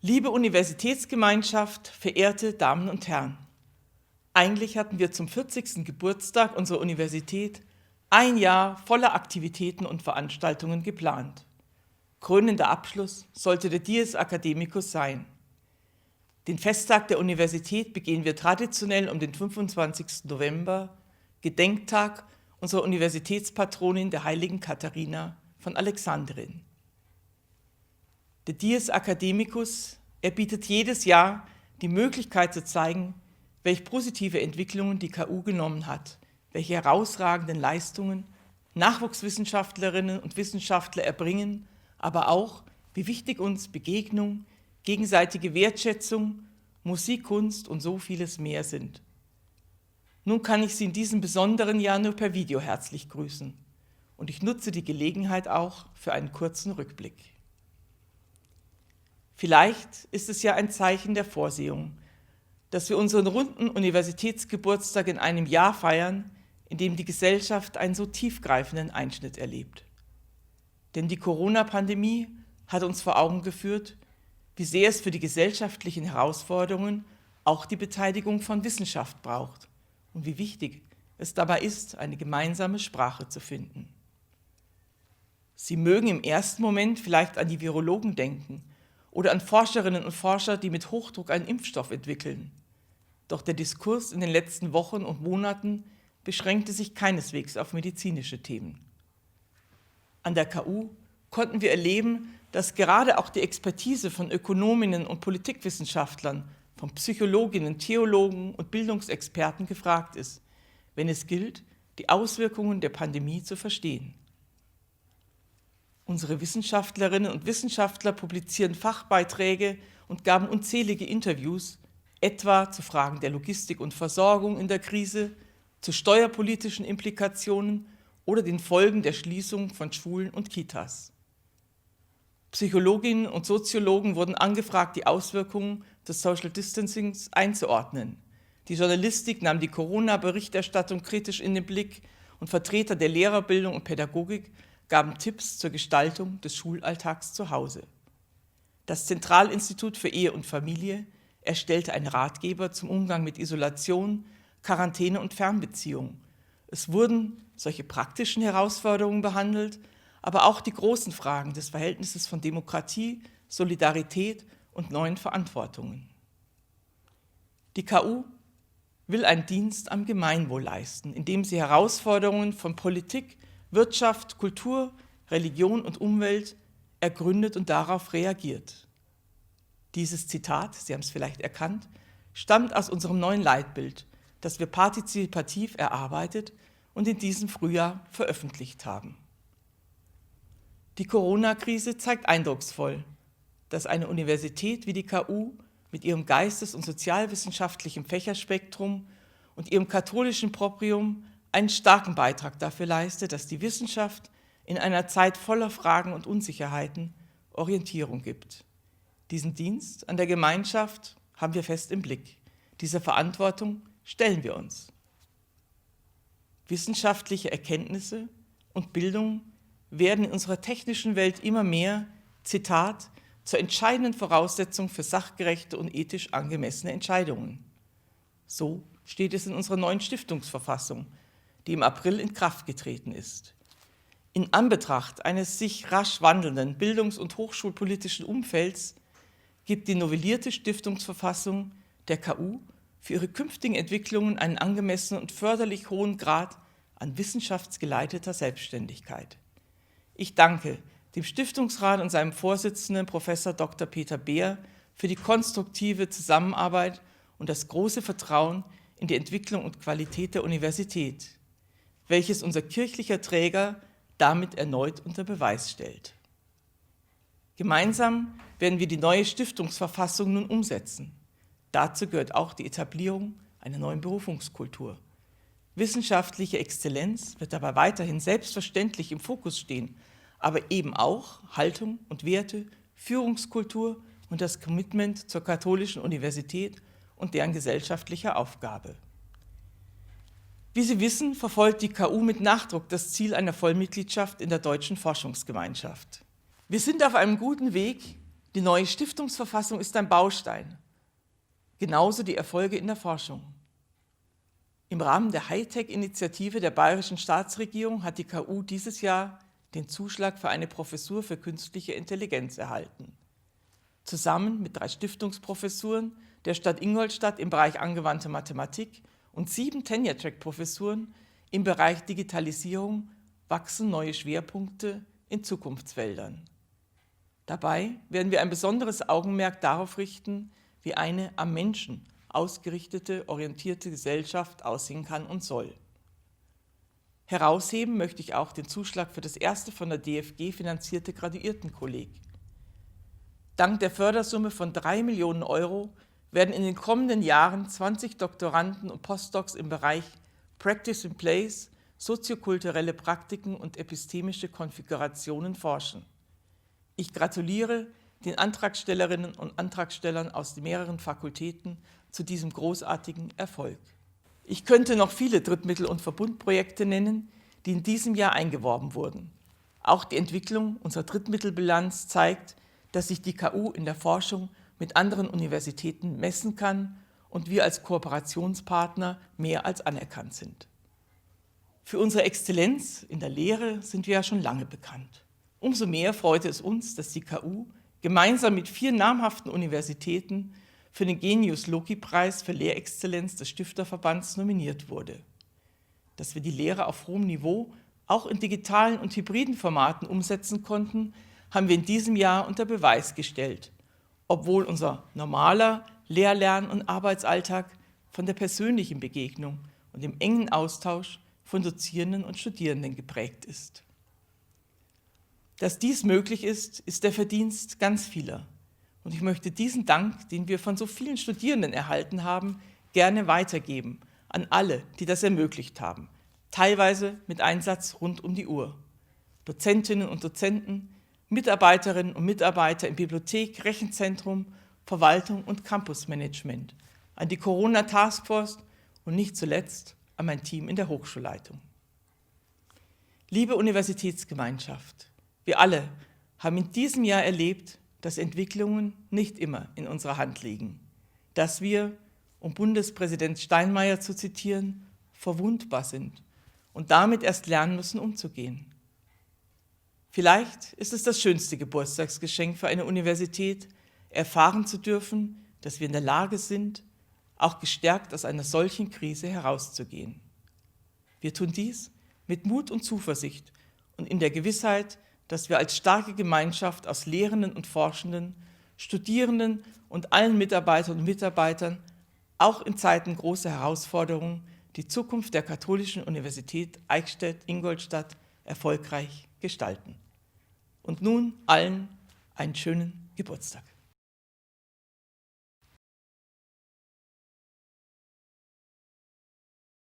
Liebe Universitätsgemeinschaft, verehrte Damen und Herren, eigentlich hatten wir zum 40. Geburtstag unserer Universität ein Jahr voller Aktivitäten und Veranstaltungen geplant. Krönender Abschluss sollte der Dies Academicus sein. Den Festtag der Universität begehen wir traditionell um den 25. November, Gedenktag unserer Universitätspatronin, der heiligen Katharina von Alexandrien. Der Dies Academicus, er bietet jedes Jahr die Möglichkeit zu zeigen, welche positive Entwicklungen die KU genommen hat, welche herausragenden Leistungen Nachwuchswissenschaftlerinnen und Wissenschaftler erbringen, aber auch, wie wichtig uns Begegnung, gegenseitige Wertschätzung, Musik, Kunst und so vieles mehr sind. Nun kann ich Sie in diesem besonderen Jahr nur per Video herzlich grüßen und ich nutze die Gelegenheit auch für einen kurzen Rückblick. Vielleicht ist es ja ein Zeichen der Vorsehung, dass wir unseren runden Universitätsgeburtstag in einem Jahr feiern, in dem die Gesellschaft einen so tiefgreifenden Einschnitt erlebt. Denn die Corona-Pandemie hat uns vor Augen geführt, wie sehr es für die gesellschaftlichen Herausforderungen auch die Beteiligung von Wissenschaft braucht und wie wichtig es dabei ist, eine gemeinsame Sprache zu finden. Sie mögen im ersten Moment vielleicht an die Virologen denken oder an Forscherinnen und Forscher, die mit Hochdruck einen Impfstoff entwickeln. Doch der Diskurs in den letzten Wochen und Monaten beschränkte sich keineswegs auf medizinische Themen. An der KU konnten wir erleben, dass gerade auch die Expertise von Ökonominnen und Politikwissenschaftlern, von Psychologinnen, Theologen und Bildungsexperten gefragt ist, wenn es gilt, die Auswirkungen der Pandemie zu verstehen. Unsere Wissenschaftlerinnen und Wissenschaftler publizieren Fachbeiträge und gaben unzählige Interviews, etwa zu Fragen der Logistik und Versorgung in der Krise, zu steuerpolitischen Implikationen oder den Folgen der Schließung von Schulen und Kitas. Psychologinnen und Soziologen wurden angefragt, die Auswirkungen des Social Distancings einzuordnen. Die Journalistik nahm die Corona-Berichterstattung kritisch in den Blick und Vertreter der Lehrerbildung und Pädagogik gaben Tipps zur Gestaltung des Schulalltags zu Hause. Das Zentralinstitut für Ehe und Familie erstellte einen Ratgeber zum Umgang mit Isolation, Quarantäne und Fernbeziehungen. Es wurden solche praktischen Herausforderungen behandelt, aber auch die großen Fragen des Verhältnisses von Demokratie, Solidarität und neuen Verantwortungen. Die KU will einen Dienst am Gemeinwohl leisten, indem sie Herausforderungen von Politik, Wirtschaft, Kultur, Religion und Umwelt ergründet und darauf reagiert. Dieses Zitat, Sie haben es vielleicht erkannt, stammt aus unserem neuen Leitbild, das wir partizipativ erarbeitet und in diesem Frühjahr veröffentlicht haben. Die Corona-Krise zeigt eindrucksvoll, dass eine Universität wie die KU mit ihrem geistes- und sozialwissenschaftlichen Fächerspektrum und ihrem katholischen Proprium einen starken Beitrag dafür leistet, dass die Wissenschaft in einer Zeit voller Fragen und Unsicherheiten Orientierung gibt. Diesen Dienst an der Gemeinschaft haben wir fest im Blick. Dieser Verantwortung stellen wir uns. Wissenschaftliche Erkenntnisse und Bildung werden in unserer technischen Welt immer mehr, Zitat, zur entscheidenden Voraussetzung für sachgerechte und ethisch angemessene Entscheidungen. So steht es in unserer neuen Stiftungsverfassung, die im April in Kraft getreten ist. In Anbetracht eines sich rasch wandelnden bildungs- und hochschulpolitischen Umfelds gibt die novellierte Stiftungsverfassung der KU für ihre künftigen Entwicklungen einen angemessenen und förderlich hohen Grad an wissenschaftsgeleiteter Selbstständigkeit. Ich danke dem Stiftungsrat und seinem Vorsitzenden Prof. Dr. Peter Beer für die konstruktive Zusammenarbeit und das große Vertrauen in die Entwicklung und Qualität der Universität, welches unser kirchlicher Träger damit erneut unter Beweis stellt. Gemeinsam werden wir die neue Stiftungsverfassung nun umsetzen. Dazu gehört auch die Etablierung einer neuen Berufungskultur. Wissenschaftliche Exzellenz wird dabei weiterhin selbstverständlich im Fokus stehen, aber eben auch Haltung und Werte, Führungskultur und das Commitment zur katholischen Universität und deren gesellschaftlicher Aufgabe. Wie Sie wissen, verfolgt die KU mit Nachdruck das Ziel einer Vollmitgliedschaft in der Deutschen Forschungsgemeinschaft. Wir sind auf einem guten Weg, Die neue Stiftungsverfassung ist ein Baustein, genauso die Erfolge in der Forschung. Im Rahmen der Hightech-Initiative der Bayerischen Staatsregierung hat die KU dieses Jahr den Zuschlag für eine Professur für künstliche Intelligenz erhalten. Zusammen mit 3 Stiftungsprofessuren der Stadt Ingolstadt im Bereich angewandte Mathematik und 7 Tenure-Track-Professuren im Bereich Digitalisierung wachsen neue Schwerpunkte in Zukunftsfeldern. Dabei werden wir ein besonderes Augenmerk darauf richten, wie eine am Menschen ausgerichtete, orientierte Gesellschaft aussehen kann und soll. Herausheben möchte ich auch den Zuschlag für das erste von der DFG finanzierte Graduiertenkolleg. Dank der Fördersumme von 3 Millionen Euro werden in den kommenden Jahren 20 Doktoranden und Postdocs im Bereich Practice in Place, soziokulturelle Praktiken und epistemische Konfigurationen forschen. Ich gratuliere den Antragstellerinnen und Antragstellern aus mehreren Fakultäten zu diesem großartigen Erfolg. Ich könnte noch viele Drittmittel- und Verbundprojekte nennen, die in diesem Jahr eingeworben wurden. Auch die Entwicklung unserer Drittmittelbilanz zeigt, dass sich die KU in der Forschung mit anderen Universitäten messen kann und wir als Kooperationspartner mehr als anerkannt sind. Für unsere Exzellenz in der Lehre sind wir ja schon lange bekannt. Umso mehr freute es uns, dass die KU gemeinsam mit 4 namhaften Universitäten für den Genius-Loci-Preis für Lehrexzellenz des Stifterverbands nominiert wurde. Dass wir die Lehre auf hohem Niveau auch in digitalen und hybriden Formaten umsetzen konnten, haben wir in diesem Jahr unter Beweis gestellt, obwohl unser normaler Lehr-, Lern- und Arbeitsalltag von der persönlichen Begegnung und dem engen Austausch von Dozierenden und Studierenden geprägt ist. Dass dies möglich ist, ist der Verdienst ganz vieler. Und ich möchte diesen Dank, den wir von so vielen Studierenden erhalten haben, gerne weitergeben an alle, die das ermöglicht haben, teilweise mit Einsatz rund um die Uhr. Dozentinnen und Dozenten, Mitarbeiterinnen und Mitarbeiter in Bibliothek, Rechenzentrum, Verwaltung und Campusmanagement, an die Corona-Taskforce und nicht zuletzt an mein Team in der Hochschulleitung. Liebe Universitätsgemeinschaft, wir alle haben in diesem Jahr erlebt, dass Entwicklungen nicht immer in unserer Hand liegen, dass wir, um Bundespräsident Steinmeier zu zitieren, verwundbar sind und damit erst lernen müssen, umzugehen. Vielleicht ist es das schönste Geburtstagsgeschenk für eine Universität, erfahren zu dürfen, dass wir in der Lage sind, auch gestärkt aus einer solchen Krise herauszugehen. Wir tun dies mit Mut und Zuversicht und in der Gewissheit, dass wir als starke Gemeinschaft aus Lehrenden und Forschenden, Studierenden und allen Mitarbeitern und Mitarbeitern auch in Zeiten großer Herausforderungen die Zukunft der Katholischen Universität Eichstätt-Ingolstadt erfolgreich gestalten. Und nun allen einen schönen Geburtstag.